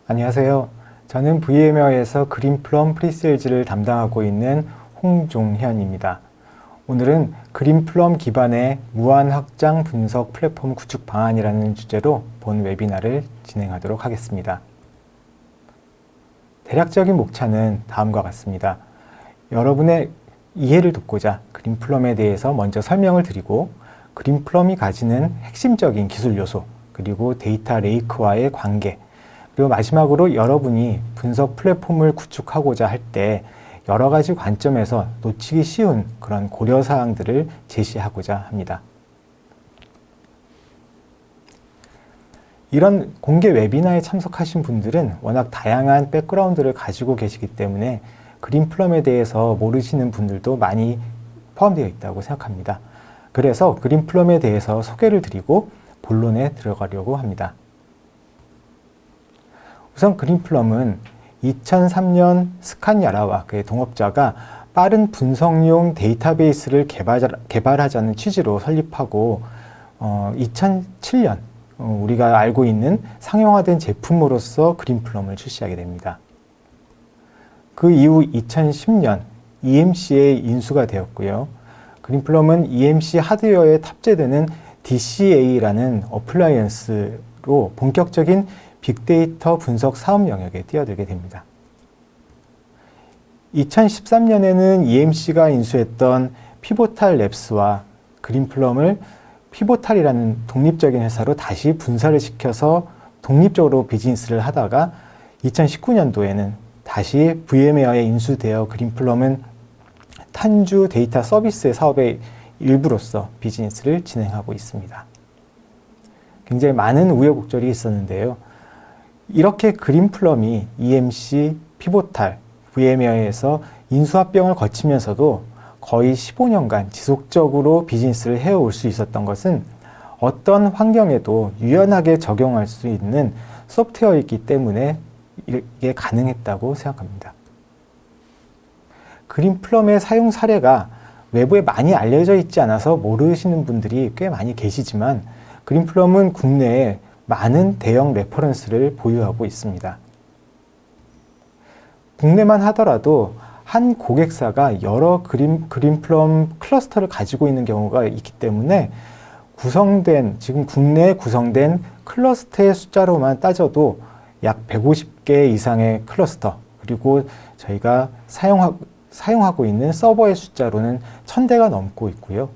안녕하세요. 저는 VMware에서 그린플럼 프리세일즈를 담당하고 있는 홍종현입니다. 오늘은 그린플럼 기반의 무한 확장 분석 플랫폼 구축 방안이라는 주제로 본 웨비나를 진행하도록 하겠습니다. 대략적인 목차는 다음과 같습니다. 여러분의 이해를 돕고자 그린플럼에 대해서 먼저 설명을 드리고, 그린플럼이 가지는 핵심적인 기술 요소, 그리고 데이터 레이크와의 관계, 그리고 마지막으로 여러분이 분석 플랫폼을 구축하고자 할 때 여러 가지 관점에서 놓치기 쉬운 그런 고려사항들을 제시하고자 합니다. 이런 공개 웨비나에 참석하신 분들은 워낙 다양한 백그라운드를 가지고 계시기 때문에 그린플럼에 대해서 모르시는 분들도 많이 포함되어 있다고 생각합니다. 그래서 그린플럼에 대해서 소개를 드리고 본론에 들어가려고 합니다. 우선 그린플럼은 2003년 스칸야라와 그의 동업자가 빠른 분석용 데이터베이스를 개발하자는 취지로 설립하고 2007년 우리가 알고 있는 상용화된 제품으로서 그린플럼을 출시하게 됩니다. 그 이후 2010년 EMC에 인수가 되었고요. 그린플럼은 EMC 하드웨어에 탑재되는 DCA라는 어플라이언스로 본격적인 빅데이터 분석 사업 영역에 뛰어들게 됩니다. 2013년에는 EMC가 인수했던 피보탈 랩스와 그린플럼을 피보탈이라는 독립적인 회사로 다시 분사를 시켜서 독립적으로 비즈니스를 하다가 2019년도에는 다시 VMware에 인수되어 그린플럼은 탄주 데이터 서비스의 사업의 일부로서 비즈니스를 진행하고 있습니다. 굉장히 많은 우여곡절이 있었는데요. 이렇게 그린플럼이 EMC, 피보탈, VMware에서 인수합병을 거치면서도 거의 15년간 지속적으로 비즈니스를 해올 수 있었던 것은 어떤 환경에도 유연하게 적용할 수 있는 소프트웨어이기 때문에 이게 가능했다고 생각합니다. 그린플럼의 사용 사례가 외부에 많이 알려져 있지 않아서 모르시는 분들이 꽤 많이 계시지만, 그린플럼은 국내에 많은 대형 레퍼런스를 보유하고 있습니다. 국내만 하더라도 한 고객사가 여러 그린플럼 클러스터를 가지고 있는 경우가 있기 때문에 지금 국내에 구성된 클러스터의 숫자로만 따져도 약 150개 이상의 클러스터, 그리고 저희가 사용하고 있는 서버의 숫자로는 1000대가 넘고 있고요.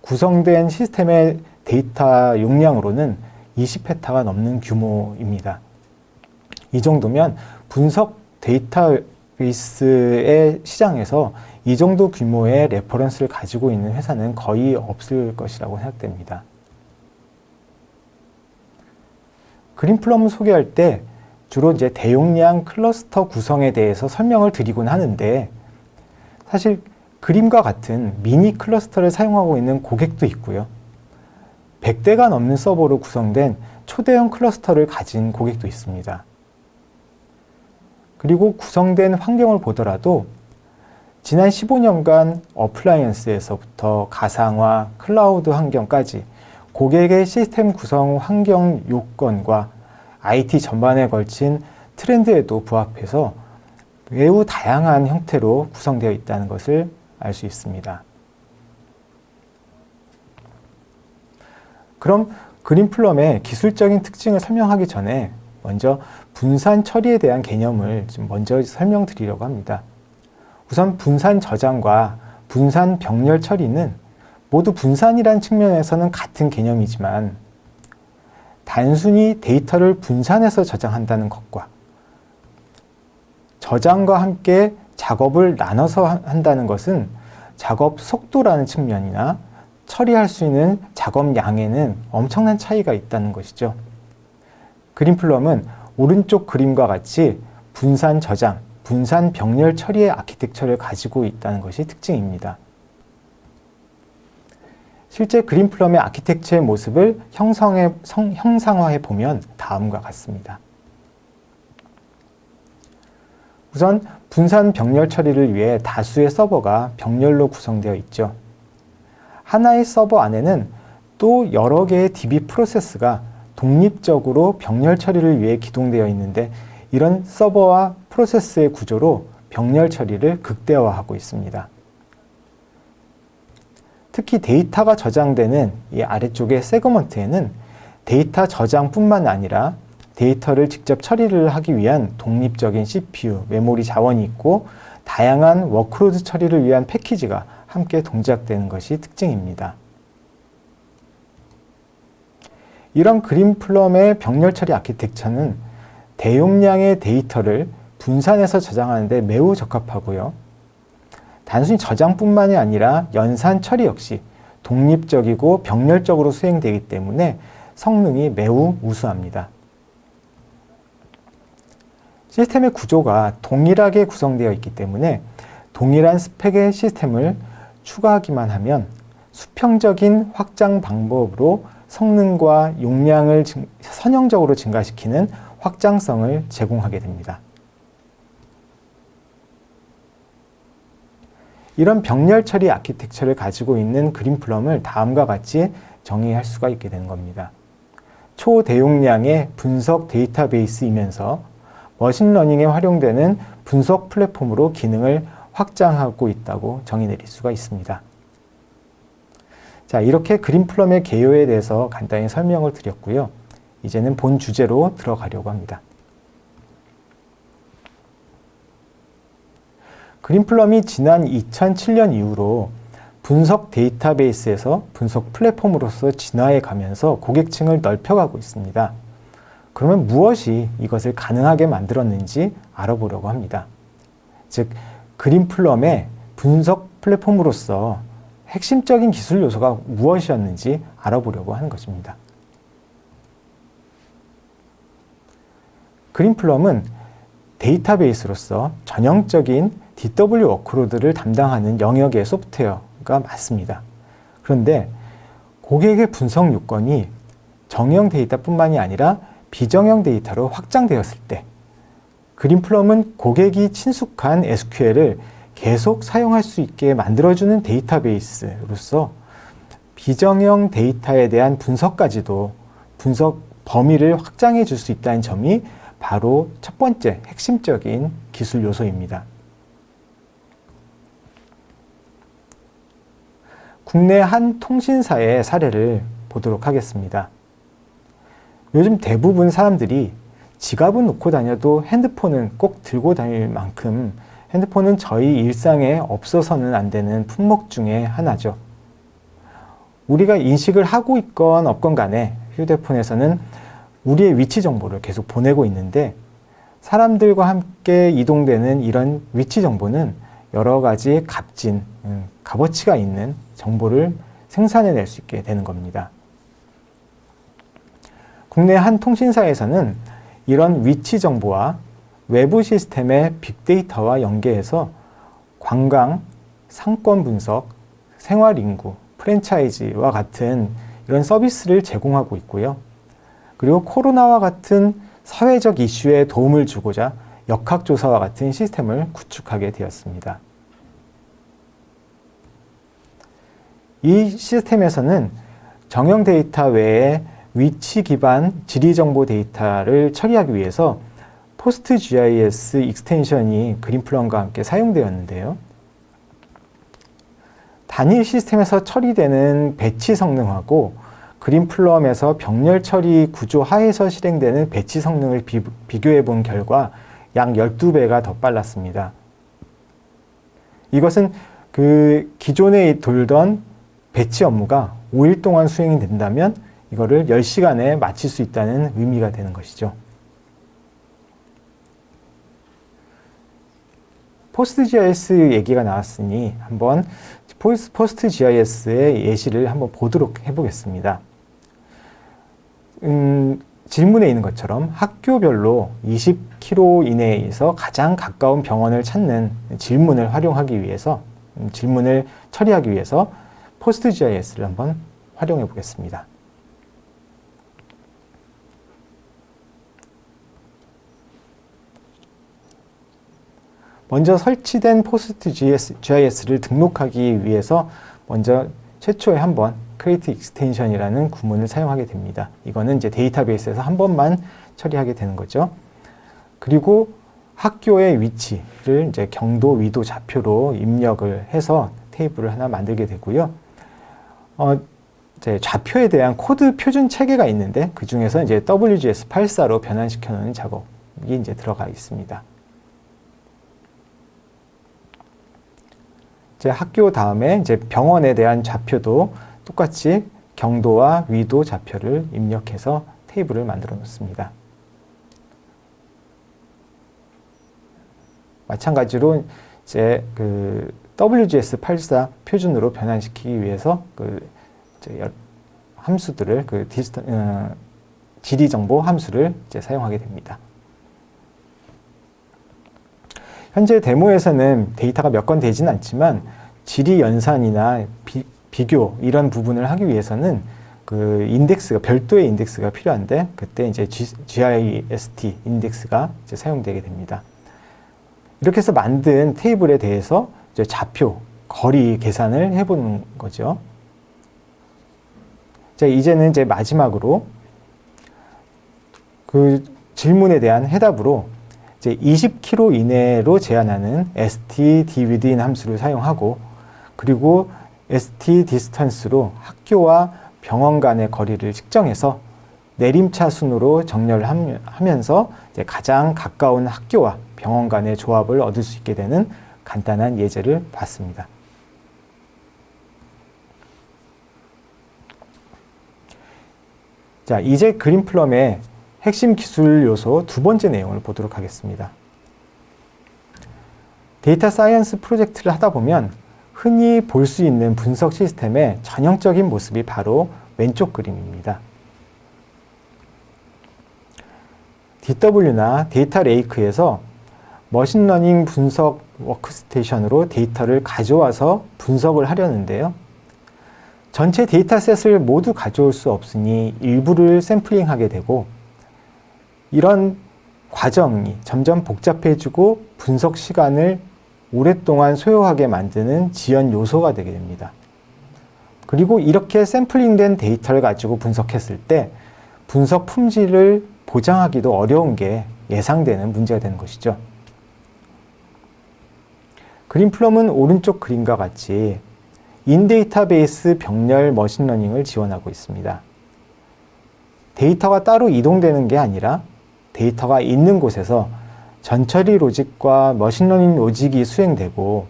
구성된 시스템의 데이터 용량으로는 20페타가 넘는 규모입니다. 이 정도면 분석 데이터베이스의 시장에서 이 정도 규모의 레퍼런스를 가지고 있는 회사는 거의 없을 것이라고 생각됩니다. 그린플럼을 소개할 때 주로 이제 대용량 클러스터 구성에 대해서 설명을 드리곤 하는데, 사실 그림과 같은 미니 클러스터를 사용하고 있는 고객도 있고요. 100대가 넘는 서버로 구성된 초대형 클러스터를 가진 고객도 있습니다. 그리고 구성된 환경을 보더라도 지난 15년간 어플라이언스에서부터 가상화, 클라우드 환경까지 고객의 시스템 구성 환경 요건과 IT 전반에 걸친 트렌드에도 부합해서 매우 다양한 형태로 구성되어 있다는 것을 알 수 있습니다. 그럼 그린플럼의 기술적인 특징을 설명하기 전에 먼저 분산 처리에 대한 개념을 좀 먼저 설명드리려고 합니다. 우선 분산 저장과 분산 병렬 처리는 모두 분산이라는 측면에서는 같은 개념이지만, 단순히 데이터를 분산해서 저장한다는 것과 저장과 함께 작업을 나눠서 한다는 것은 작업 속도라는 측면이나 처리할 수 있는 작업량에는 엄청난 차이가 있다는 것이죠. 그린플럼은 오른쪽 그림과 같이 분산 저장, 분산 병렬 처리의 아키텍처를 가지고 있다는 것이 특징입니다. 실제 그린플럼의 아키텍처의 모습을 형상화해 보면 다음과 같습니다. 우선 분산 병렬 처리를 위해 다수의 서버가 병렬로 구성되어 있죠. 하나의 서버 안에는 또 여러 개의 DB 프로세스가 독립적으로 병렬 처리를 위해 기동되어 있는데 이런 서버와 프로세스의 구조로 병렬 처리를 극대화하고 있습니다. 특히 데이터가 저장되는 이 아래쪽의 세그먼트에는 데이터 저장뿐만 아니라 데이터를 직접 처리를 하기 위한 독립적인 CPU, 메모리 자원이 있고 다양한 워크로드 처리를 위한 패키지가 함께 동작되는 것이 특징입니다. 이런 그린플럼의 병렬 처리 아키텍처는 대용량의 데이터를 분산해서 저장하는 데 매우 적합하고요. 단순히 저장뿐만이 아니라 연산 처리 역시 독립적이고 병렬적으로 수행되기 때문에 성능이 매우 우수합니다. 시스템의 구조가 동일하게 구성되어 있기 때문에 동일한 스펙의 시스템을 추가하기만 하면 수평적인 확장 방법으로 성능과 용량을 선형적으로 증가시키는 확장성을 제공하게 됩니다. 이런 병렬 처리 아키텍처를 가지고 있는 그린플럼을 다음과 같이 정의할 수가 있게 되는 겁니다. 초대용량의 분석 데이터베이스이면서 머신러닝에 활용되는 분석 플랫폼으로 기능을 확장하고 있다고 정의 내릴 수가 있습니다. 자, 이렇게 그린플럼의 개요에 대해서 간단히 설명을 드렸고요. 이제는 본 주제로 들어가려고 합니다. 그린플럼이 지난 2007년 이후로 분석 데이터베이스에서 분석 플랫폼으로서 진화해 가면서 고객층을 넓혀가고 있습니다. 그러면 무엇이 이것을 가능하게 만들었는지 알아보려고 합니다. 즉, 그린플럼의 분석 플랫폼으로서 핵심적인 기술 요소가 무엇이었는지 알아보려고 하는 것입니다. 그린플럼은 데이터베이스로서 전형적인 DW 워크로드를 담당하는 영역의 소프트웨어가 맞습니다. 그런데 고객의 분석 요건이 정형 데이터뿐만이 아니라 비정형 데이터로 확장되었을 때 그린플럼은 고객이 친숙한 SQL을 계속 사용할 수 있게 만들어주는 데이터베이스로서 비정형 데이터에 대한 분석까지도 분석 범위를 확장해 줄 수 있다는 점이 바로 첫 번째 핵심적인 기술 요소입니다. 국내 한 통신사의 사례를 보도록 하겠습니다. 요즘 대부분 사람들이 지갑은 놓고 다녀도 핸드폰은 꼭 들고 다닐 만큼 핸드폰은 저희 일상에 없어서는 안 되는 품목 중에 하나죠. 우리가 인식을 하고 있건 없건 간에 휴대폰에서는 우리의 위치 정보를 계속 보내고 있는데 사람들과 함께 이동되는 이런 위치 정보는 여러 가지 값진, 값어치가 있는 정보를 생산해낼 수 있게 되는 겁니다. 국내 한 통신사에서는 이런 위치 정보와 외부 시스템의 빅데이터와 연계해서 관광, 상권 분석, 생활인구, 프랜차이즈와 같은 이런 서비스를 제공하고 있고요. 그리고 코로나와 같은 사회적 이슈에 도움을 주고자 역학조사와 같은 시스템을 구축하게 되었습니다. 이 시스템에서는 정형 데이터 외에 위치 기반 지리정보 데이터를 처리하기 위해서 PostGIS 익스텐션이 그린플럼과 함께 사용되었는데요. 단일 시스템에서 처리되는 배치 성능하고 그린플럼에서 병렬 처리 구조 하에서 실행되는 배치 성능을 비교해 본 결과 약 12배가 더 빨랐습니다. 이것은 그 기존에 돌던 배치 업무가 5일 동안 수행이 된다면 이거를 10시간에 마칠 수 있다는 의미가 되는 것이죠. PostGIS 얘기가 나왔으니 한번 PostGIS의 예시를 한번 보도록 해보겠습니다. 질문에 있는 것처럼 학교별로 20km 이내에서 가장 가까운 병원을 찾는 질문을 활용하기 위해서, 질문을 처리하기 위해서 PostGIS를 한번 활용해 보겠습니다. 먼저 설치된 PostGIS를 등록하기 위해서 먼저 최초에 한 번 create extension이라는 구문을 사용하게 됩니다. 이거는 이제 데이터베이스에서 한 번만 처리하게 되는 거죠. 그리고 학교의 위치를 이제 경도, 위도, 좌표로 입력을 해서 테이블을 하나 만들게 되고요. 이제 좌표에 대한 코드 표준 체계가 있는데 그 중에서 이제 WGS84로 변환시켜 놓는 작업이 이제 들어가 있습니다. 이제 학교 다음에 이제 병원에 대한 좌표도 똑같이 경도와 위도, 좌표를 입력해서 테이블을 만들어 놓습니다. 마찬가지로 이제 그 WGS84 표준으로 변환시키기 위해서 이제 함수들을 지리 정보 함수를 이제 사용하게 됩니다. 현재 데모에서는 데이터가 몇 건 되지는 않지만 지리 연산이나 비교 이런 부분을 하기 위해서는 그 인덱스가 별도의 인덱스가 필요한데 그때 이제 GIST 인덱스가 이제 사용되게 됩니다. 이렇게 해서 만든 테이블에 대해서 이제 좌표, 거리 계산을 해보는 거죠. 자, 이제는 이제 마지막으로 그 질문에 대한 해답으로 이제 20km 이내로 제한하는 stdwithin 함수를 사용하고 그리고 stdistance로 학교와 병원 간의 거리를 측정해서 내림차 순으로 정렬을 하면서 이제 가장 가까운 학교와 병원 간의 조합을 얻을 수 있게 되는 간단한 예제를 봤습니다. 자, 이제 그린플럼의 핵심 기술 요소 두 번째 내용을 보도록 하겠습니다. 데이터 사이언스 프로젝트를 하다 보면 흔히 볼 수 있는 분석 시스템의 전형적인 모습이 바로 왼쪽 그림입니다. DW나 데이터 레이크에서 머신러닝 분석 워크스테이션으로 데이터를 가져와서 분석을 하려는데요. 전체 데이터셋을 모두 가져올 수 없으니 일부를 샘플링하게 되고 이런 과정이 점점 복잡해지고 분석 시간을 오랫동안 소요하게 만드는 지연 요소가 되게 됩니다. 그리고 이렇게 샘플링된 데이터를 가지고 분석했을 때 분석 품질을 보장하기도 어려운 게 예상되는 문제가 되는 것이죠. 그린플럼은 오른쪽 그림과 같이 인데이터베이스 병렬 머신러닝을 지원하고 있습니다. 데이터가 따로 이동되는 게 아니라 데이터가 있는 곳에서 전처리 로직과 머신러닝 로직이 수행되고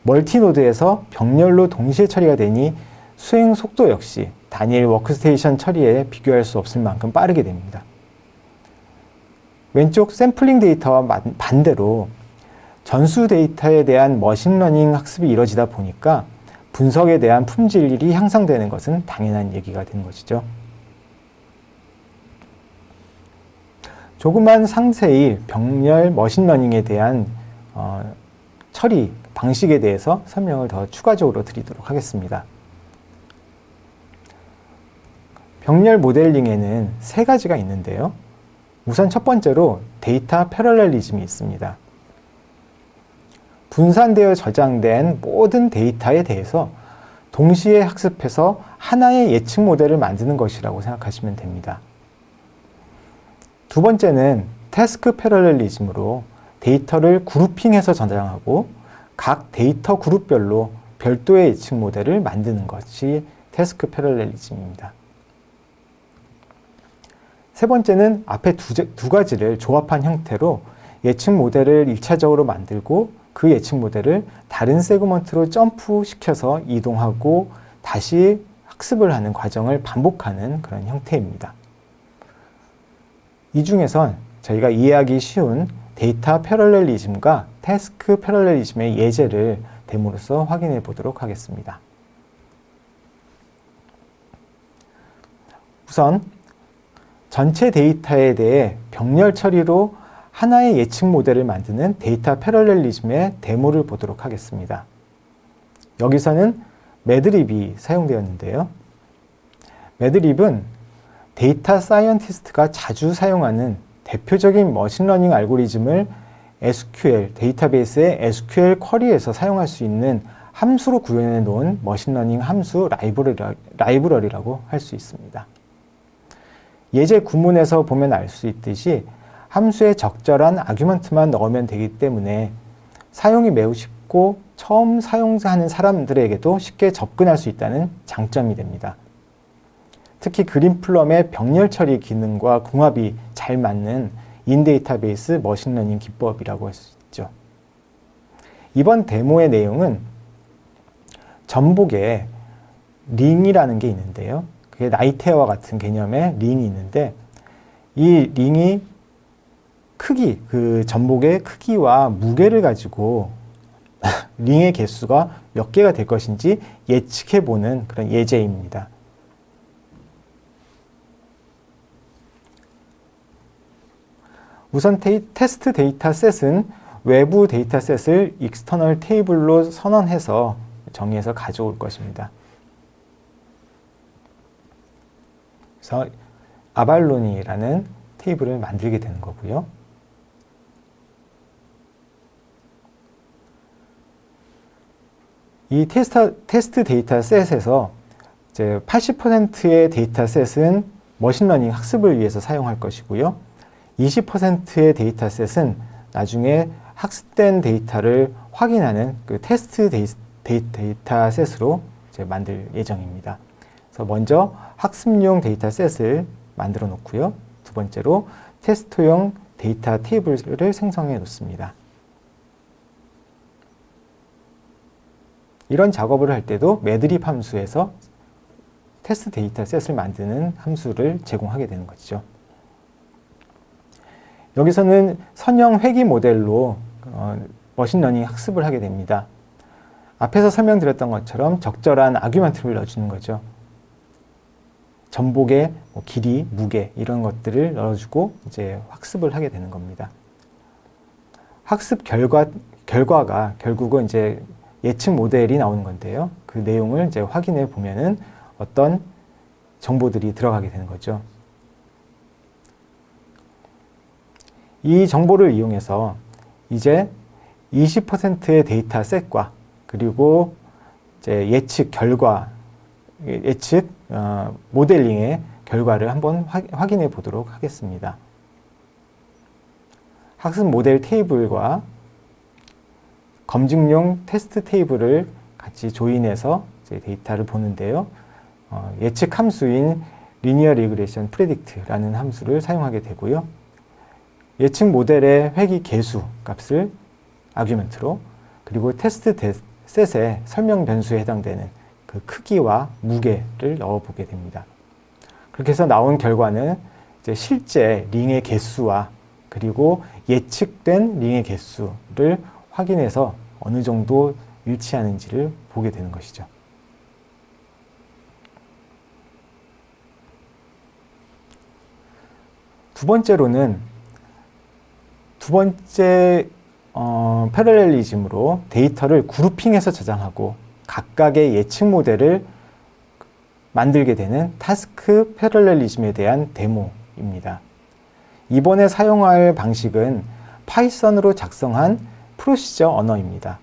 멀티노드에서 병렬로 동시에 처리가 되니 수행 속도 역시 단일 워크스테이션 처리에 비교할 수 없을 만큼 빠르게 됩니다. 왼쪽 샘플링 데이터와 반대로 전수 데이터에 대한 머신러닝 학습이 이루어지다 보니까 분석에 대한 품질이 향상되는 것은 당연한 얘기가 되는 것이죠. 조금만 상세히 병렬 머신러닝에 대한 처리 방식에 대해서 설명을 더 추가적으로 드리도록 하겠습니다. 병렬 모델링에는 세 가지가 있는데요. 우선 첫 번째로 데이터 패러렐리즘이 있습니다. 분산되어 저장된 모든 데이터에 대해서 동시에 학습해서 하나의 예측 모델을 만드는 것이라고 생각하시면 됩니다. 두 번째는 태스크 패러렐리즘으로 데이터를 그룹핑해서 저장하고 각 데이터 그룹별로 별도의 예측 모델을 만드는 것이 태스크 패러렐리즘입니다. 세 번째는 앞에 두 가지를 조합한 형태로 예측 모델을 1차적으로 만들고 그 예측 모델을 다른 세그먼트로 점프시켜서 이동하고 다시 학습을 하는 과정을 반복하는 그런 형태입니다. 이 중에선 저희가 이해하기 쉬운 데이터 패러렐리즘과 태스크 패러렐리즘의 예제를 데모로서 확인해 보도록 하겠습니다. 우선 전체 데이터에 대해 병렬 처리로 하나의 예측 모델을 만드는 데이터 패러렐리즘의 데모를 보도록 하겠습니다. 여기서는 매드립이 사용되었는데요. 매드립은 데이터 사이언티스트가 자주 사용하는 대표적인 머신러닝 알고리즘을 SQL, 데이터베이스의 SQL 쿼리에서 사용할 수 있는 함수로 구현해 놓은 머신러닝 함수 라이브러리라고 할 수 있습니다. 예제 구문에서 보면 알 수 있듯이 함수에 적절한 아규먼트만 넣으면 되기 때문에 사용이 매우 쉽고 처음 사용하는 사람들에게도 쉽게 접근할 수 있다는 장점이 됩니다. 특히 그린플럼의 병렬 처리 기능과 궁합이 잘 맞는 인데이터베이스 머신러닝 기법이라고 할 수 있죠. 이번 데모의 내용은 전복에 링이라는 게 있는데요. 그게 나이테와 같은 개념의 링이 있는데 이 링이 크기, 그 전복의 크기와 무게를 가지고 링의 개수가 몇 개가 될 것인지 예측해보는 그런 예제입니다. 우선 테스트 데이터셋은 외부 데이터셋을 익스터널 테이블로 선언해서 정의해서 가져올 것입니다. 그래서 아발론이라는 테이블을 만들게 되는 거고요. 이 테스트 데이터셋에서 이제 80%의 데이터셋은 머신러닝 학습을 위해서 사용할 것이고요. 20%의 데이터셋은 나중에 학습된 데이터를 확인하는 그 테스트 데이터셋으로 이제 만들 예정입니다. 그래서 먼저 학습용 데이터셋을 만들어 놓고요. 두 번째로 테스트용 데이터 테이블을 생성해 놓습니다. 이런 작업을 할 때도 매드립 함수에서 테스트 데이터셋을 만드는 함수를 제공하게 되는 것이죠. 여기서는 선형 회귀 모델로 머신러닝 학습을 하게 됩니다. 앞에서 설명드렸던 것처럼 적절한 아규먼트를 넣어주는 거죠. 전복의 길이, 무게 이런 것들을 넣어주고 이제 학습을 하게 되는 겁니다. 학습 결과가 결국은 이제 예측 모델이 나오는 건데요. 그 내용을 이제 확인해 보면은 어떤 정보들이 들어가게 되는 거죠. 이 정보를 이용해서 이제 20%의 데이터셋과 그리고 이제 예측 모델링의 결과를 한번 확인해 보도록 하겠습니다. 학습 모델 테이블과 검증용 테스트 테이블을 같이 조인해서 이제 데이터를 보는데요. 예측 함수인 리니어 리그레션 프레딕트라는 함수를 사용하게 되고요. 예측 모델의 회귀 개수 값을 아규먼트로 그리고 테스트 셋의 설명 변수에 해당되는 그 크기와 무게를 넣어보게 됩니다. 그렇게 해서 나온 결과는 이제 실제 링의 개수와 그리고 예측된 링의 개수를 확인해서 어느 정도 일치하는지를 보게 되는 것이죠. 두 번째 패러렐리즘으로 데이터를 그룹핑해서 저장하고 각각의 예측 모델을 만들게 되는 타스크 패러렐리즘에 대한 데모입니다. 이번에 사용할 방식은 파이썬으로 작성한 프로시저 언어입니다.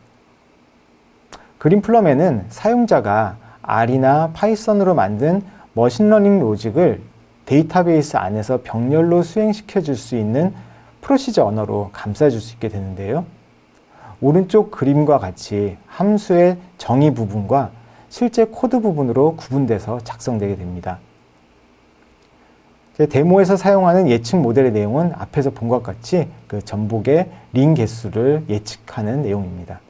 그린플럼에는 사용자가 R이나 파이썬으로 만든 머신러닝 로직을 데이터베이스 안에서 병렬로 수행시켜 줄 수 있는 프로시저 언어로 감싸줄 수 있게 되는데요. 오른쪽 그림과 같이 함수의 정의 부분과 실제 코드 부분으로 구분돼서 작성되게 됩니다. 데모에서 사용하는 예측 모델의 내용은 앞에서 본 것 같이 그 전복의 링 개수를 예측하는 내용입니다.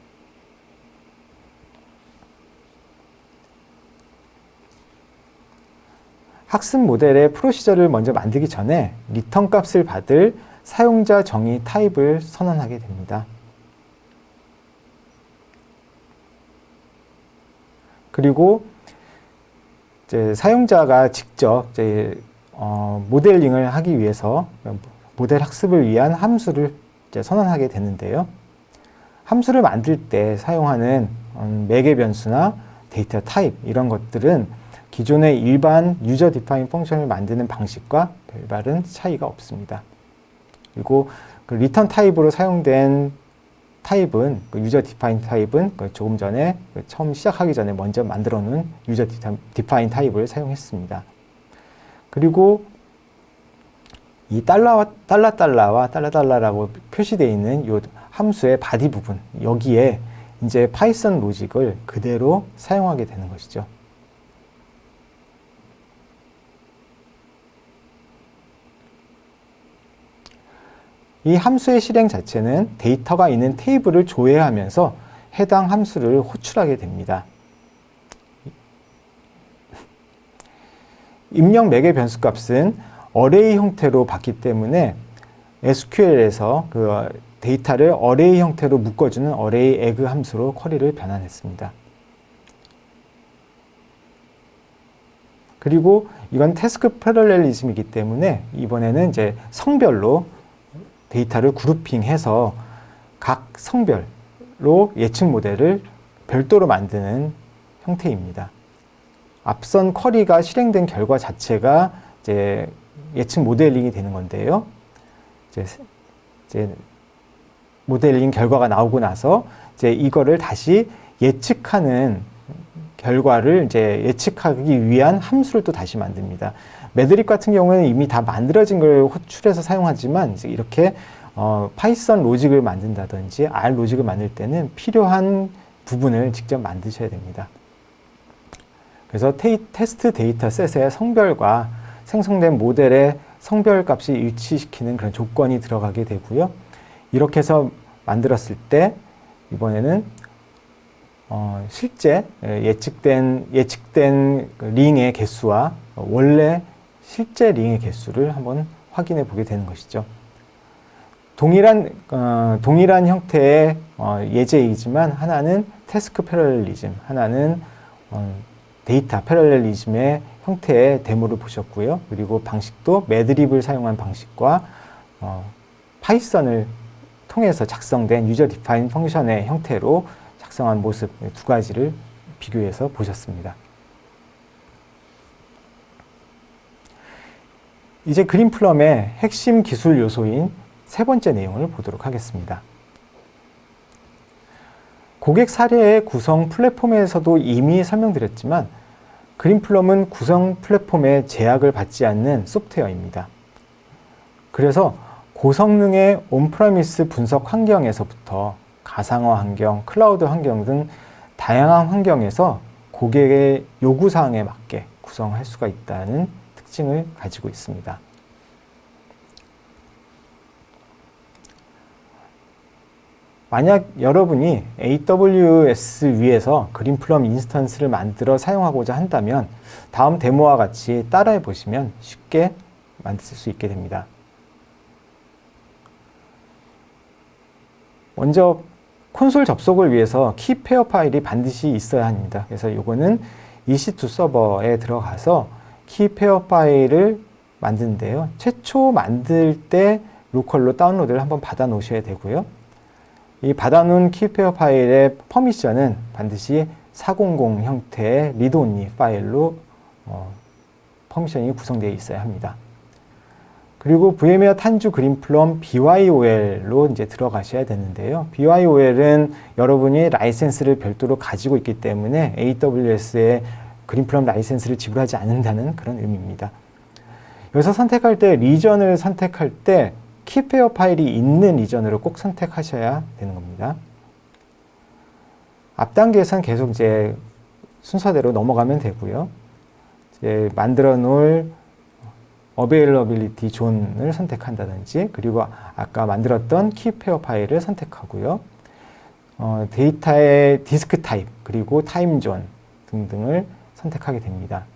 학습 모델의 프로시저를 먼저 만들기 전에 리턴 값을 받을 사용자 정의 타입을 선언하게 됩니다. 그리고 이제 사용자가 직접 이제 모델링을 하기 위해서 모델 학습을 위한 함수를 이제 선언하게 되는데요. 함수를 만들 때 사용하는 매개 변수나 데이터 타입 이런 것들은 기존의 일반 유저 디파인 펑션을 만드는 방식과 별다른 차이가 없습니다. 그리고 그 리턴 타입으로 사용된 타입은 그 유저 디파인 타입은 그 조금 전에 처음 시작하기 전에 먼저 만들어 놓은 유저 디파인 타입을 사용했습니다. 그리고 이 달러와 달러라고 표시되어 있는 이 함수의 바디 부분, 여기에 이제 파이썬 로직을 그대로 사용하게 되는 것이죠. 이 함수의 실행 자체는 데이터가 있는 테이블을 조회하면서 해당 함수를 호출하게 됩니다. 입력 매개 변수 값은 어레이 형태로 받기 때문에 SQL에서 그 데이터를 어레이 형태로 묶어주는 어레이 에그 함수로 쿼리를 변환했습니다. 그리고 이건 태스크 패러렐리즘이기 때문에 이번에는 이제 성별로 데이터를 그룹핑해서 각 성별로 예측 모델을 별도로 만드는 형태입니다. 앞선 쿼리가 실행된 결과 자체가 이제 예측 모델링이 되는 건데요. 이제 모델링 결과가 나오고 나서 이제 이거를 다시 예측하는 결과를 이제 예측하기 위한 함수를 또 다시 만듭니다. 매드립 같은 경우는 이미 다 만들어진 걸 호출해서 사용하지만 이제 이렇게 파이썬 로직을 만든다든지 R 로직을 만들 때는 필요한 부분을 직접 만드셔야 됩니다. 그래서 테스트 데이터 셋의 성별과 생성된 모델의 성별 값이 일치시키는 그런 조건이 들어가게 되고요. 이렇게 해서 만들었을 때 이번에는 실제 예측된 링의 개수와 원래 실제 링의 개수를 한번 확인해 보게 되는 것이죠. 동일한 형태의 예제이지만 하나는 태스크 패러렐리즘, 하나는 데이터 패러렐리즘의 형태의 데모를 보셨고요. 그리고 방식도 매드립을 사용한 방식과 파이썬을 통해서 작성된 유저 디파인 펑션의 형태로 작성한 모습 두 가지를 비교해서 보셨습니다. 이제 그린플럼의 핵심 기술 요소인 세 번째 내용을 보도록 하겠습니다. 고객 사례의 구성 플랫폼에서도 이미 설명드렸지만 그린플럼은 구성 플랫폼의 제약을 받지 않는 소프트웨어입니다. 그래서 고성능의 온프레미스 분석 환경에서부터 가상화 환경, 클라우드 환경 등 다양한 환경에서 고객의 요구사항에 맞게 구성할 수가 있다는 특징을 가지고 있습니다. 만약 여러분이 AWS 위에서 그린플럼 인스턴스를 만들어 사용하고자 한다면 다음 데모와 같이 따라해 보시면 쉽게 만들 수 있게 됩니다. 먼저 콘솔 접속을 위해서 키 페어 파일이 반드시 있어야 합니다. 그래서 이거는 EC2 서버에 들어가서 키 페어 파일을 만드는데요. 최초 만들 때 로컬로 다운로드를 한번 받아 놓으셔야 되고요. 이 받아놓은 키 페어 파일의 퍼미션은 반드시 400 형태의 리드 온리 파일로 퍼미션이 구성되어 있어야 합니다. 그리고 VM웨어 탄주 그린플럼 BYOL로 이제 들어가셔야 되는데요. BYOL은 여러분이 라이센스를 별도로 가지고 있기 때문에 AWS의 그린플럼 라이센스를 지불하지 않는다는 그런 의미입니다. 여기서 선택할 때 리전을 선택할 때 키페어 파일이 있는 리전으로 꼭 선택하셔야 되는 겁니다. 앞 단계에서는 계속 이제 순서대로 넘어가면 되고요. 이제 만들어 놓을 어베일러빌리티 존을 선택한다든지, 그리고 아까 만들었던 키페어 파일을 선택하고요. 데이터의 디스크 타입, 그리고 타임존 등등을 선택하게 됩니다.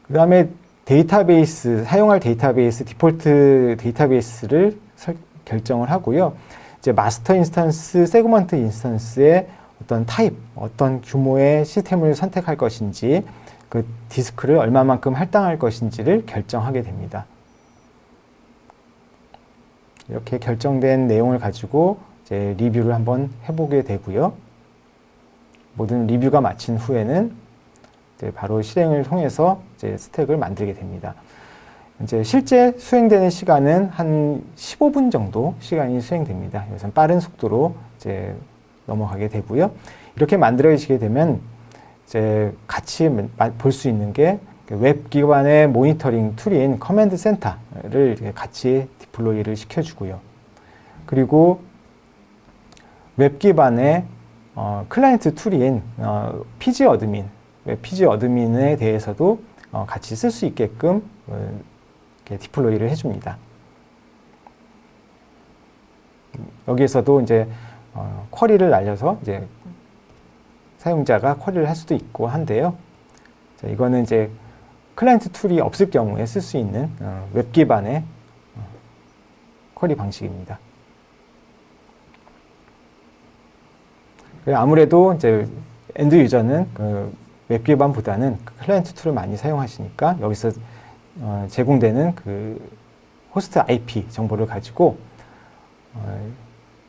그 다음에 데이터베이스, 사용할 데이터베이스, 디폴트 데이터베이스를 결정을 하고요. 이제 마스터 인스턴스, 세그먼트 인스턴스의 어떤 타입, 어떤 규모의 시스템을 선택할 것인지, 그 디스크를 얼마만큼 할당할 것인지를 결정하게 됩니다. 이렇게 결정된 내용을 가지고 이제 리뷰를 한번 해보게 되고요. 모든 리뷰가 마친 후에는 이제 바로 실행을 통해서 이제 스택을 만들게 됩니다. 이제 실제 수행되는 시간은 한 15분 정도 시간이 수행됩니다. 그래서 빠른 속도로 이제 넘어가게 되고요. 이렇게 만들어지게 되면 이제 같이 볼 수 있는 게 웹 기반의 모니터링 툴인 커맨드 센터를 같이 디플로이를 시켜주고요. 그리고 웹 기반의 클라이언트 툴인 PG 어드민, 웹 PG 어드민에 대해서도 같이 쓸 수 있게끔 디플로이를 해줍니다. 여기에서도 이제 쿼리를 날려서 이제 사용자가 쿼리를 할 수도 있고 한데요. 자, 이거는 이제 클라이언트 툴이 없을 경우에 쓸 수 있는 웹 기반의 쿼리 방식입니다. 아무래도 이제 엔드 유저는 웹 기반보다는 클라이언트 툴을 많이 사용하시니까 여기서 제공되는 그 호스트 IP 정보를 가지고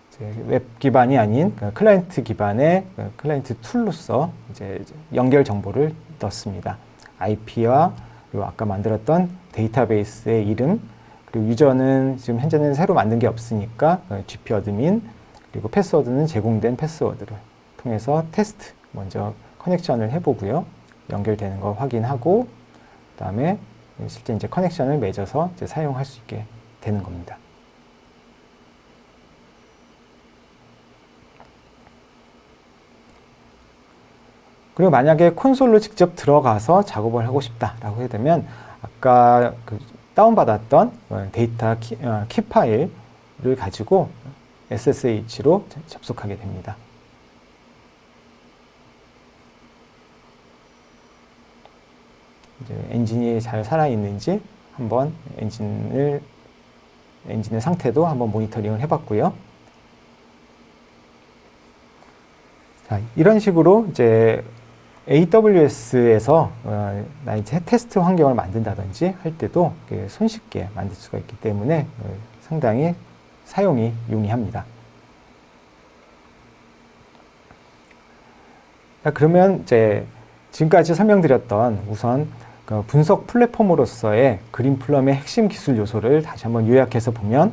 이제 웹 기반이 아닌 클라이언트 기반의 클라이언트 툴로서 이제 연결 정보를 넣습니다. IP와 그리고 아까 만들었던 데이터베이스의 이름, 그리고 유저는 지금 현재는 새로 만든 게 없으니까 GP 어드민, 그리고 패스워드는 제공된 패스워드를 통해서 테스트 먼저 커넥션을 해보고요. 연결되는 거 확인하고 그 다음에 실제 이제 커넥션을 맺어서 이제 사용할 수 있게 되는 겁니다. 그리고 만약에 콘솔로 직접 들어가서 작업을 하고 싶다라고 해야 되면 아까 다운받았던 데이터 키 파일을 가지고 SSH로 접속하게 됩니다. 이제 엔진이 잘 살아있는지 한번 엔진의 상태도 한번 모니터링을 해봤고요. 자, 이런 식으로 이제 AWS에서 이제 테스트 환경을 만든다든지 할 때도 손쉽게 만들 수가 있기 때문에 상당히 사용이 용이합니다. 자, 그러면 이제 지금까지 설명드렸던 우선 분석 플랫폼으로서의 그린플럼의 핵심 기술 요소를 다시 한번 요약해서 보면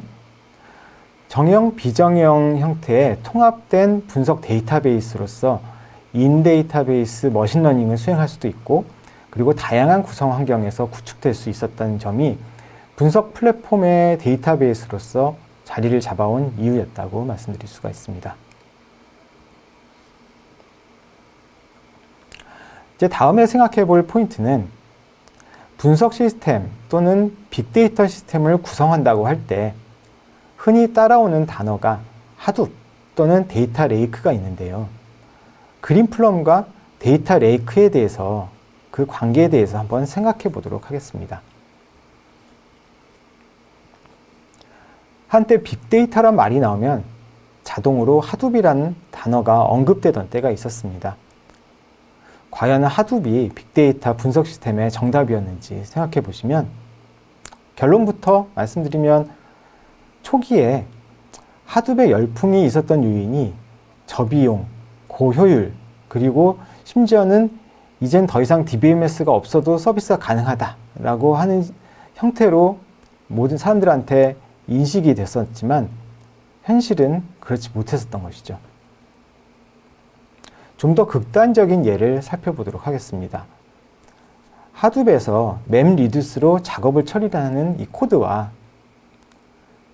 정형, 비정형 형태의 통합된 분석 데이터베이스로서 인데이터베이스 머신러닝을 수행할 수도 있고 그리고 다양한 구성 환경에서 구축될 수 있었다는 점이 분석 플랫폼의 데이터베이스로서 자리를 잡아온 이유였다고 말씀드릴 수가 있습니다. 이제 다음에 생각해 볼 포인트는 분석 시스템 또는 빅데이터 시스템을 구성한다고 할 때 흔히 따라오는 단어가 하둡 또는 데이터 레이크가 있는데요. 그린플럼과 데이터 레이크에 대해서 그 관계에 대해서 한번 생각해 보도록 하겠습니다. 한때 빅데이터란 말이 나오면 자동으로 하둡이라는 단어가 언급되던 때가 있었습니다. 과연 하둡이 빅데이터 분석 시스템의 정답이었는지 생각해 보시면 결론부터 말씀드리면 초기에 하둡의 열풍이 있었던 요인이 저비용, 고효율, 그리고 심지어는 이젠 더 이상 DBMS가 없어도 서비스가 가능하다라고 하는 형태로 모든 사람들한테 인식이 됐었지만 현실은 그렇지 못했었던 것이죠. 좀 더 극단적인 예를 살펴보도록 하겠습니다. 하둡에서 맵리듀스로 작업을 처리하는 이 코드와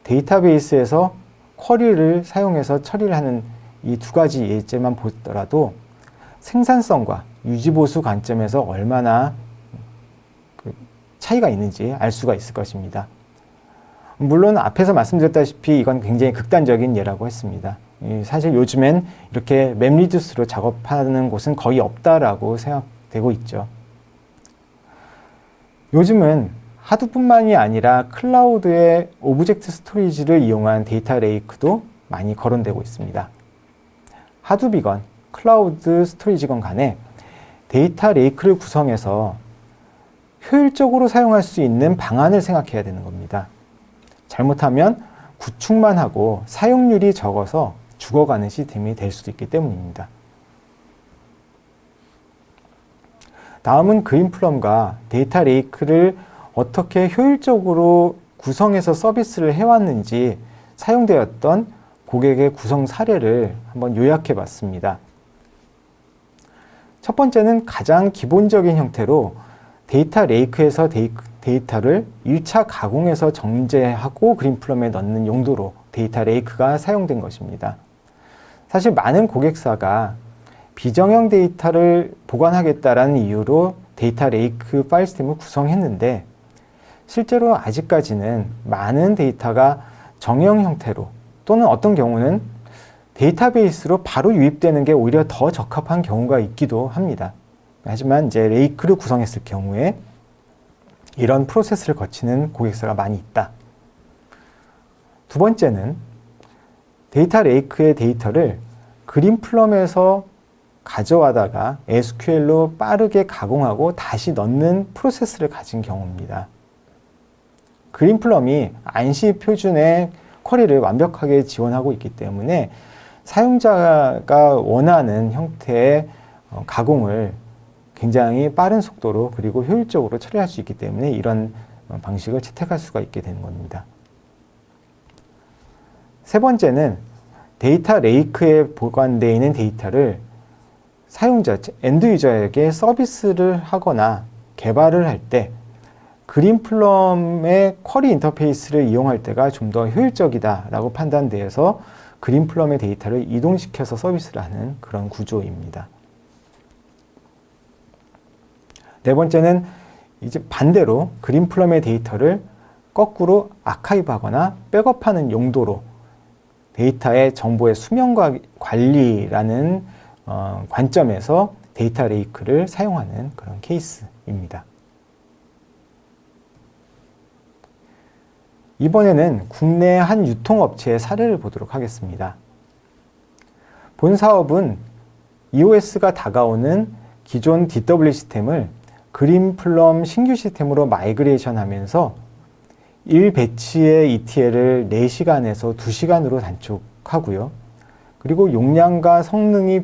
데이터베이스에서 쿼리를 사용해서 처리를 하는 이 두 가지 예제만 보더라도 생산성과 유지보수 관점에서 얼마나 차이가 있는지 알 수가 있을 것입니다. 물론 앞에서 말씀드렸다시피 이건 굉장히 극단적인 예라고 했습니다. 사실 요즘엔 이렇게 맵리듀스로 작업하는 곳은 거의 없다라고 생각되고 있죠. 요즘은 하드뿐만이 아니라 클라우드의 오브젝트 스토리지를 이용한 데이터 레이크도 많이 거론되고 있습니다. 하둡이건 클라우드 스토리지건 간에 데이터 레이크를 구성해서 효율적으로 사용할 수 있는 방안을 생각해야 되는 겁니다. 잘못하면 구축만 하고 사용률이 적어서 죽어가는 시스템이 될 수도 있기 때문입니다. 다음은 그린플럼과 데이터 레이크를 어떻게 효율적으로 구성해서 서비스를 해왔는지 사용되었던 고객의 구성 사례를 한번 요약해 봤습니다. 첫 번째는 가장 기본적인 형태로 데이터 레이크에서 데이터를 1차 가공해서 정제하고 그린플럼에 넣는 용도로 데이터 레이크가 사용된 것입니다. 사실 많은 고객사가 비정형 데이터를 보관하겠다라는 이유로 데이터 레이크 파일 시스템을 구성했는데 실제로 아직까지는 많은 데이터가 정형 형태로 또는 어떤 경우는 데이터베이스로 바로 유입되는 게 오히려 더 적합한 경우가 있기도 합니다. 하지만 이제 레이크를 구성했을 경우에 이런 프로세스를 거치는 고객사가 많이 있다. 두 번째는 데이터 레이크의 데이터를 그린플럼에서 가져와다가 SQL로 빠르게 가공하고 다시 넣는 프로세스를 가진 경우입니다. 그린플럼이 안시 표준의 쿼리를 완벽하게 지원하고 있기 때문에 사용자가 원하는 형태의 가공을 굉장히 빠른 속도로 그리고 효율적으로 처리할 수 있기 때문에 이런 방식을 채택할 수가 있게 되는 겁니다. 세 번째는 데이터 레이크에 보관되어 있는 데이터를 사용자, 엔드 유저에게 서비스를 하거나 개발을 할 때 그린플럼의 쿼리 인터페이스를 이용할 때가 좀 더 효율적이다라고 판단되어서 그린플럼의 데이터를 이동시켜서 서비스를 하는 그런 구조입니다. 네 번째는 이제 반대로 그린플럼의 데이터를 거꾸로 아카이브하거나 백업하는 용도로 데이터의 정보의 수명 관리라는 관점에서 데이터 레이크를 사용하는 그런 케이스입니다. 이번에는 국내 한 유통업체의 사례를 보도록 하겠습니다. 본 사업은 EOS가 다가오는 기존 DW 시스템을 그린플럼 신규 시스템으로 마이그레이션 하면서 1배치의 ETL을 4시간에서 2시간으로 단축하고요. 그리고 용량과 성능이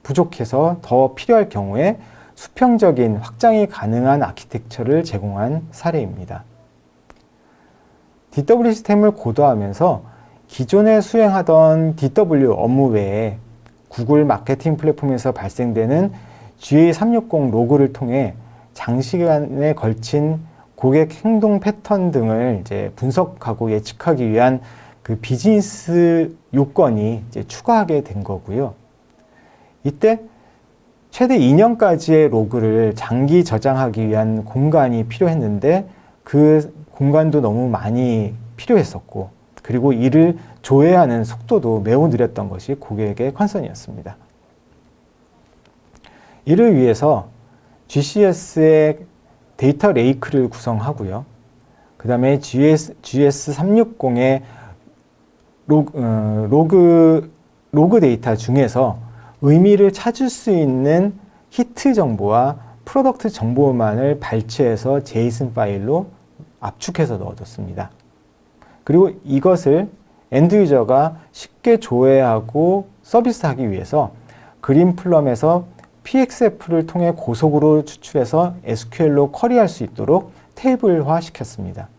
부족해서 더 필요할 경우에 수평적인 확장이 가능한 아키텍처를 제공한 사례입니다. DW 시스템을 고도화하면서 기존에 수행하던 DW 업무 외에 구글 마케팅 플랫폼에서 발생되는 GA360 로그를 통해 장시간에 걸친 고객 행동 패턴 등을 이제 분석하고 예측하기 위한 그 비즈니스 요건이 이제 추가하게 된 거고요. 이때 최대 2년까지의 로그를 장기 저장하기 위한 공간이 필요했는데 그 공간도 너무 많이 필요했었고 그리고 이를 조회하는 속도도 매우 느렸던 것이 고객의 컨선이었습니다. 이를 위해서 GCS의 데이터 레이크를 구성하고요. 그 다음에 GS360의 로그 데이터 중에서 의미를 찾을 수 있는 히트 정보와 프로덕트 정보만을 발췌해서 JSON 파일로 압축해서 넣어뒀습니다. 그리고 이것을 엔드 유저가 쉽게 조회하고 서비스하기 위해서 그린플럼에서 PXF를 통해 고속으로 추출해서 SQL로 쿼리할 수 있도록 테이블화 시켰습니다.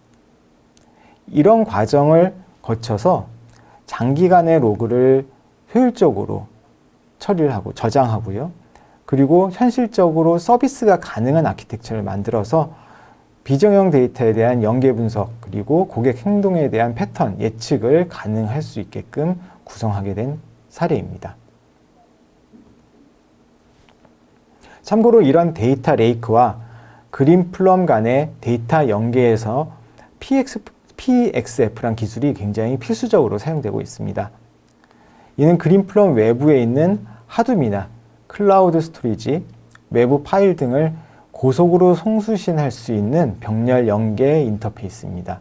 이런 과정을 거쳐서 장기간의 로그를 효율적으로 처리를 하고 저장하고요. 그리고 현실적으로 서비스가 가능한 아키텍처를 만들어서 비정형 데이터에 대한 연계 분석 그리고 고객 행동에 대한 패턴 예측을 가능할 수 있게끔 구성하게 된 사례입니다. 참고로 이런 데이터 레이크와 그린플럼 간의 데이터 연계에서 PXF란 기술이 굉장히 필수적으로 사용되고 있습니다. 이는 그린플럼 외부에 있는 하둠이나 클라우드 스토리지, 외부 파일 등을 고속으로 송수신할 수 있는 병렬 연계 인터페이스입니다.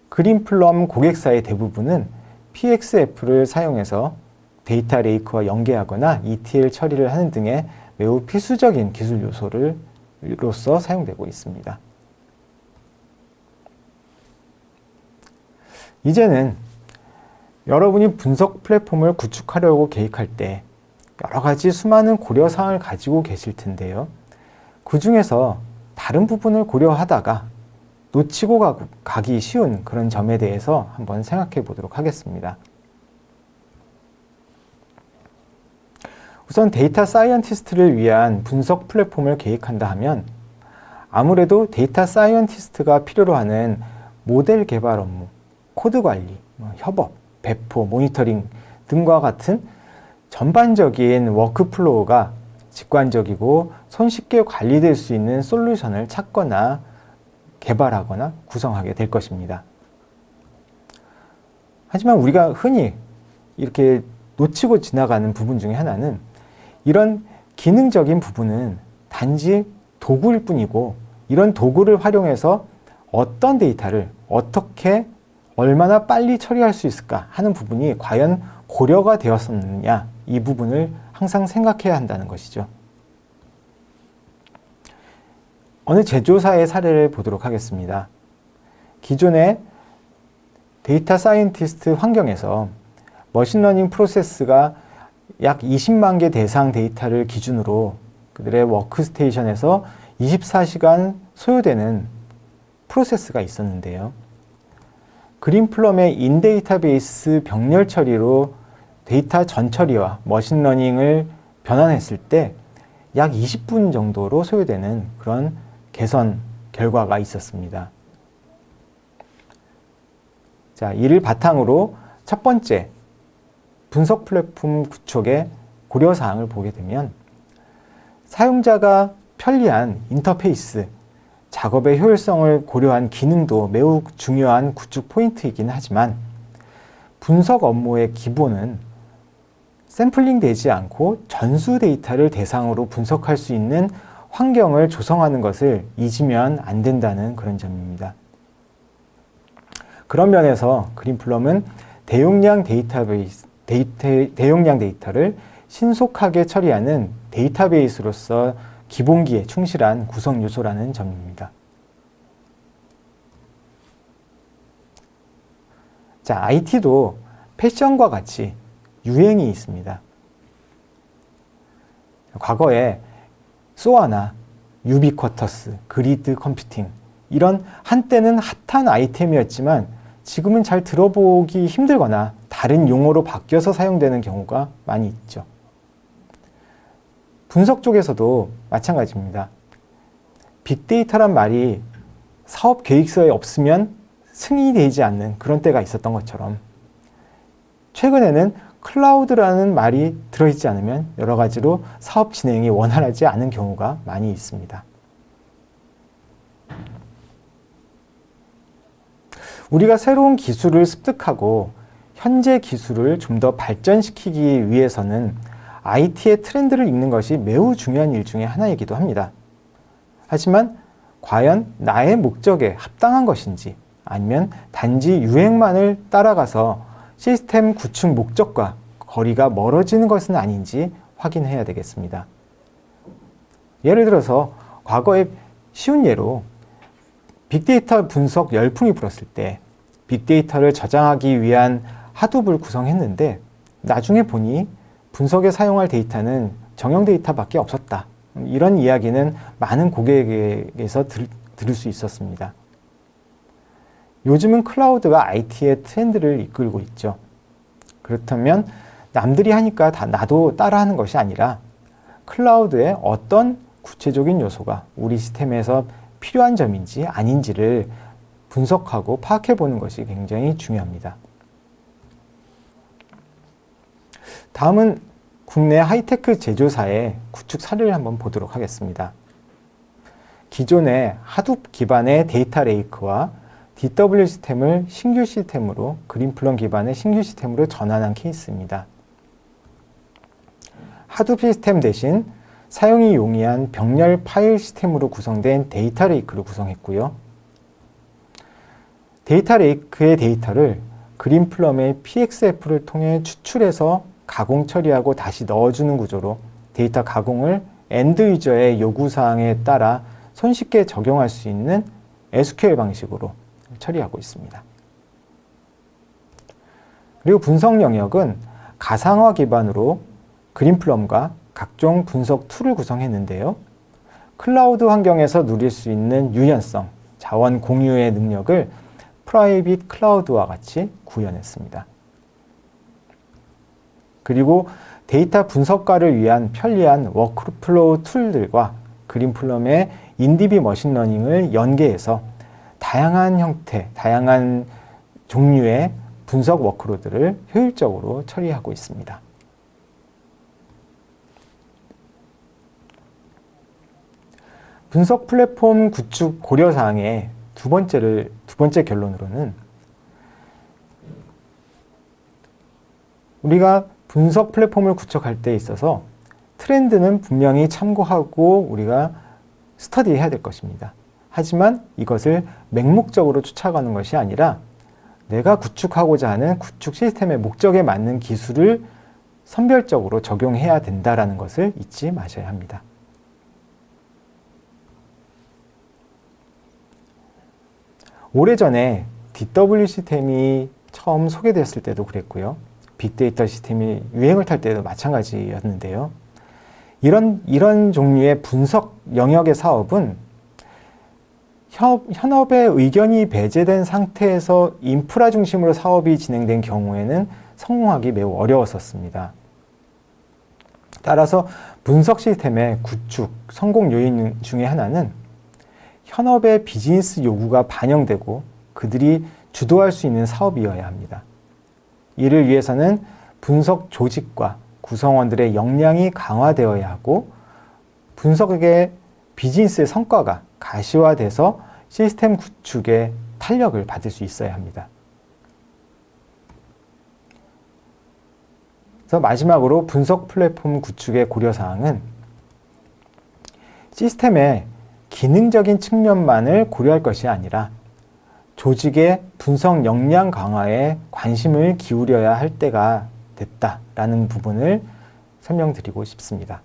그린플럼 고객사의 대부분은 PXF를 사용해서 데이터 레이크와 연계하거나 ETL 처리를 하는 등의 매우 필수적인 기술 요소로서 사용되고 있습니다. 이제는 여러분이 분석 플랫폼을 구축하려고 계획할 때 여러 가지 수많은 고려사항을 가지고 계실 텐데요. 그 중에서 다른 부분을 고려하다가 놓치고 가기 쉬운 그런 점에 대해서 한번 생각해 보도록 하겠습니다. 우선 데이터 사이언티스트를 위한 분석 플랫폼을 계획한다 하면 아무래도 데이터 사이언티스트가 필요로 하는 모델 개발 업무, 코드 관리, 협업, 배포, 모니터링 등과 같은 전반적인 워크플로우가 직관적이고 손쉽게 관리될 수 있는 솔루션을 찾거나 개발하거나 구성하게 될 것입니다. 하지만 우리가 흔히 이렇게 놓치고 지나가는 부분 중에 하나는 이런 기능적인 부분은 단지 도구일 뿐이고 이런 도구를 활용해서 어떤 데이터를 어떻게 얼마나 빨리 처리할 수 있을까 하는 부분이 과연 고려가 되었었느냐, 이 부분을 항상 생각해야 한다는 것이죠. 어느 제조사의 사례를 보도록 하겠습니다. 기존의 데이터 사이언티스트 환경에서 머신러닝 프로세스가 약 20만 개 대상 데이터를 기준으로 그들의 워크스테이션에서 24시간 소요되는 프로세스가 있었는데요. 그린플럼의 인데이터베이스 병렬 처리로 데이터 전처리와 머신러닝을 변환했을 때 약 20분 정도로 소요되는 그런 개선 결과가 있었습니다. 자, 이를 바탕으로 첫 번째 분석 플랫폼 구축의 고려사항을 보게 되면 사용자가 편리한 인터페이스, 작업의 효율성을 고려한 기능도 매우 중요한 구축 포인트이긴 하지만 분석 업무의 기본은 샘플링 되지 않고 전수 데이터를 대상으로 분석할 수 있는 환경을 조성하는 것을 잊으면 안 된다는 그런 점입니다. 그런 면에서 그린플럼은 대용량 데이터를 신속하게 처리하는 데이터베이스로서 기본기에 충실한 구성 요소라는 점입니다. 자, IT도 패션과 같이 유행이 있습니다. 과거에 소아나 유비쿼터스, 그리드 컴퓨팅 이런 한때는 핫한 아이템이었지만 지금은 잘 들어보기 힘들거나 다른 용어로 바뀌어서 사용되는 경우가 많이 있죠. 분석 쪽에서도 마찬가지입니다. 빅데이터란 말이 사업 계획서에 없으면 승인이 되지 않는 그런 때가 있었던 것처럼 최근에는 클라우드라는 말이 들어있지 않으면 여러 가지로 사업 진행이 원활하지 않은 경우가 많이 있습니다. 우리가 새로운 기술을 습득하고 현재 기술을 좀 더 발전시키기 위해서는 IT의 트렌드를 읽는 것이 매우 중요한 일 중에 하나이기도 합니다. 하지만 과연 나의 목적에 합당한 것인지 아니면 단지 유행만을 따라가서 시스템 구축 목적과 거리가 멀어지는 것은 아닌지 확인해야 되겠습니다. 예를 들어서 과거에 쉬운 예로 빅데이터 분석 열풍이 불었을 때 빅데이터를 저장하기 위한 하둡을 구성했는데 나중에 보니 분석에 사용할 데이터는 정형 데이터밖에 없었다. 이런 이야기는 많은 고객에게서 들을 수 있었습니다. 요즘은 클라우드가 IT의 트렌드를 이끌고 있죠. 그렇다면 남들이 하니까 다 나도 따라하는 것이 아니라 클라우드의 어떤 구체적인 요소가 우리 시스템에서 필요한 점인지 아닌지를 분석하고 파악해 보는 것이 굉장히 중요합니다. 다음은 국내 하이테크 제조사의 구축 사례를 한번 보도록 하겠습니다. 기존의 하둡 기반의 데이터 레이크와 DW 시스템을 신규 시스템으로 그린플럼 기반의 신규 시스템으로 전환한 케이스입니다. 하둡 시스템 대신 사용이 용이한 병렬 파일 시스템으로 구성된 데이터 레이크를 구성했고요. 데이터 레이크의 데이터를 그린플럼의 PXF를 통해 추출해서 가공 처리하고 다시 넣어주는 구조로 데이터 가공을 엔드 유저의 요구사항에 따라 손쉽게 적용할 수 있는 SQL 방식으로 처리하고 있습니다. 그리고 분석 영역은 가상화 기반으로 그린플럼과 각종 분석 툴을 구성했는데요. 클라우드 환경에서 누릴 수 있는 유연성, 자원 공유의 능력을 프라이빗 클라우드와 같이 구현했습니다. 그리고 데이터 분석가를 위한 편리한 워크플로우 툴들과 그린플럼의 인디비 머신러닝을 연계해서 다양한 형태, 다양한 종류의 분석 워크로드를 효율적으로 처리하고 있습니다. 분석 플랫폼 구축 고려사항의 두 번째 결론으로는 우리가 분석 플랫폼을 구축할 때 있어서 트렌드는 분명히 참고하고 우리가 스터디해야 될 것입니다. 하지만 이것을 맹목적으로 쫓아가는 것이 아니라 내가 구축하고자 하는 구축 시스템의 목적에 맞는 기술을 선별적으로 적용해야 된다는 것을 잊지 마셔야 합니다. 오래전에 DW 시스템이 처음 소개됐을 때도 그랬고요. 빅데이터 시스템이 유행을 탈 때도 마찬가지였는데요. 이런 종류의 분석 영역의 사업은 현업의 의견이 배제된 상태에서 인프라 중심으로 사업이 진행된 경우에는 성공하기 매우 어려웠었습니다. 따라서 분석 시스템의 구축, 성공 요인 중에 하나는 현업의 비즈니스 요구가 반영되고 그들이 주도할 수 있는 사업이어야 합니다. 이를 위해서는 분석 조직과 구성원들의 역량이 강화되어야 하고 분석의 비즈니스의 성과가 가시화돼서 시스템 구축에 탄력을 받을 수 있어야 합니다. 그래서 마지막으로 분석 플랫폼 구축의 고려사항은 시스템의 기능적인 측면만을 고려할 것이 아니라 조직의 분석 역량 강화에 관심을 기울여야 할 때가 됐다라는 부분을 설명드리고 싶습니다.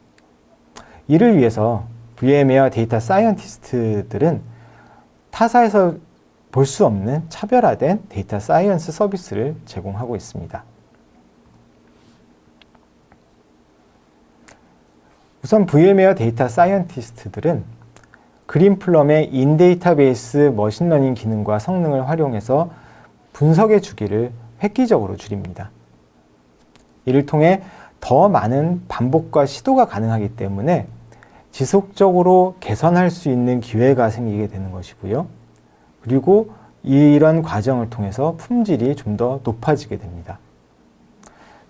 이를 위해서 VM웨어 데이터 사이언티스트들은 타사에서 볼 수 없는 차별화된 데이터 사이언스 서비스를 제공하고 있습니다. 우선 VM웨어 데이터 사이언티스트들은 그린플럼의 인데이터베이스 머신러닝 기능과 성능을 활용해서 분석의 주기를 획기적으로 줄입니다. 이를 통해 더 많은 반복과 시도가 가능하기 때문에 지속적으로 개선할 수 있는 기회가 생기게 되는 것이고요. 그리고 이런 과정을 통해서 품질이 좀 더 높아지게 됩니다.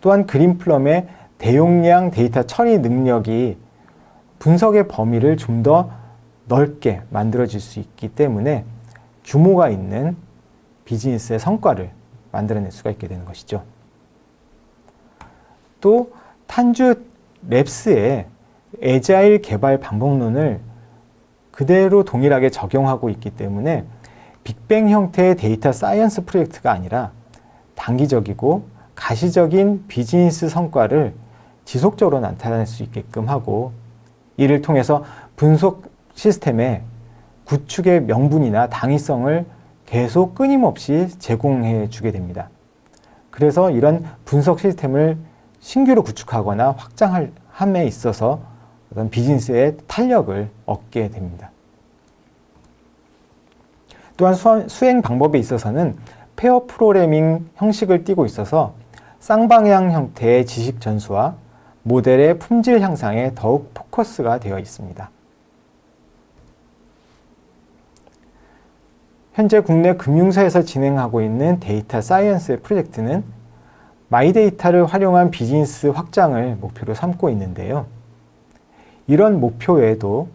또한 그린플럼의 대용량 데이터 처리 능력이 분석의 범위를 좀 더 넓게 만들어질 수 있기 때문에 규모가 있는 비즈니스의 성과를 만들어낼 수가 있게 되는 것이죠. 또 탄주 랩스의 애자일 개발 방법론을 그대로 동일하게 적용하고 있기 때문에 빅뱅 형태의 데이터 사이언스 프로젝트가 아니라 단기적이고 가시적인 비즈니스 성과를 지속적으로 나타낼 수 있게끔 하고 이를 통해서 분석 시스템의 구축의 명분이나 당위성을 계속 끊임없이 제공해 주게 됩니다. 그래서 이런 분석 시스템을 신규로 구축하거나 확장함에 있어서 어떤 비즈니스의 탄력을 얻게 됩니다. 또한 수행 방법에 있어서는 페어 프로그래밍 형식을 띠고 있어서 쌍방향 형태의 지식 전수와 모델의 품질 향상에 더욱 포커스가 되어 있습니다. 현재 국내 금융사에서 진행하고 있는 데이터 사이언스의 프로젝트는 마이데이터를 활용한 비즈니스 확장을 목표로 삼고 있는데요. 이런 목표 외에도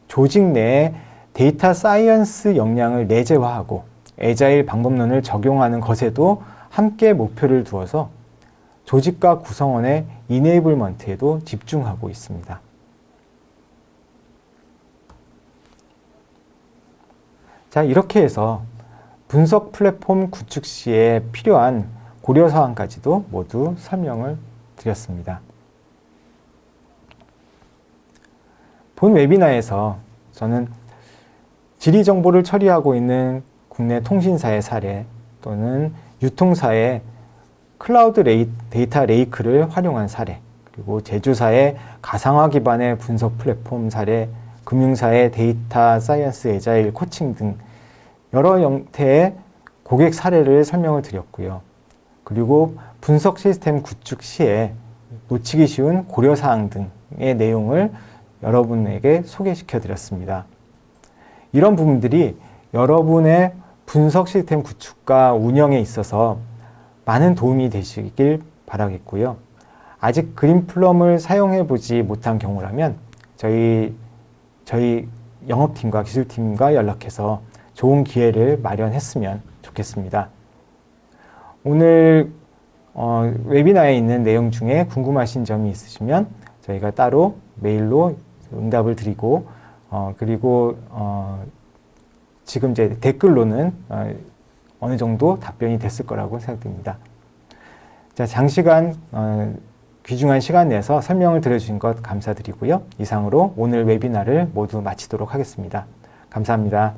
조직 내에 데이터 사이언스 역량을 내재화하고 애자일 방법론을 적용하는 것에도 함께 목표를 두어서 조직과 구성원의 이네이블먼트에도 집중하고 있습니다. 자, 이렇게 해서 분석 플랫폼 구축 시에 필요한 고려사항까지도 모두 설명을 드렸습니다. 본 웨비나에서 저는 지리정보를 처리하고 있는 국내 통신사의 사례 또는 유통사의 클라우드 데이터 레이크를 활용한 사례 그리고 제조사의 가상화 기반의 분석 플랫폼 사례 금융사의 데이터 사이언스 애자일 코칭 등 여러 형태의 고객 사례를 설명을 드렸고요. 그리고 분석 시스템 구축 시에 놓치기 쉬운 고려사항 등의 내용을 여러분에게 소개시켜 드렸습니다. 이런 부분들이 여러분의 분석 시스템 구축과 운영에 있어서 많은 도움이 되시길 바라겠고요. 아직 그린플럼을 사용해 보지 못한 경우라면 저희 영업팀과 기술팀과 연락해서 좋은 기회를 마련했으면 좋겠습니다. 오늘 웨비나에 있는 내용 중에 궁금하신 점이 있으시면 저희가 따로 메일로 응답을 드리고 그리고 지금 이제 댓글로는 어느 정도 답변이 됐을 거라고 생각됩니다. 자, 장시간 귀중한 시간 내서 설명을 들어주신 것 감사드리고요. 이상으로 오늘 웨비나를 모두 마치도록 하겠습니다. 감사합니다.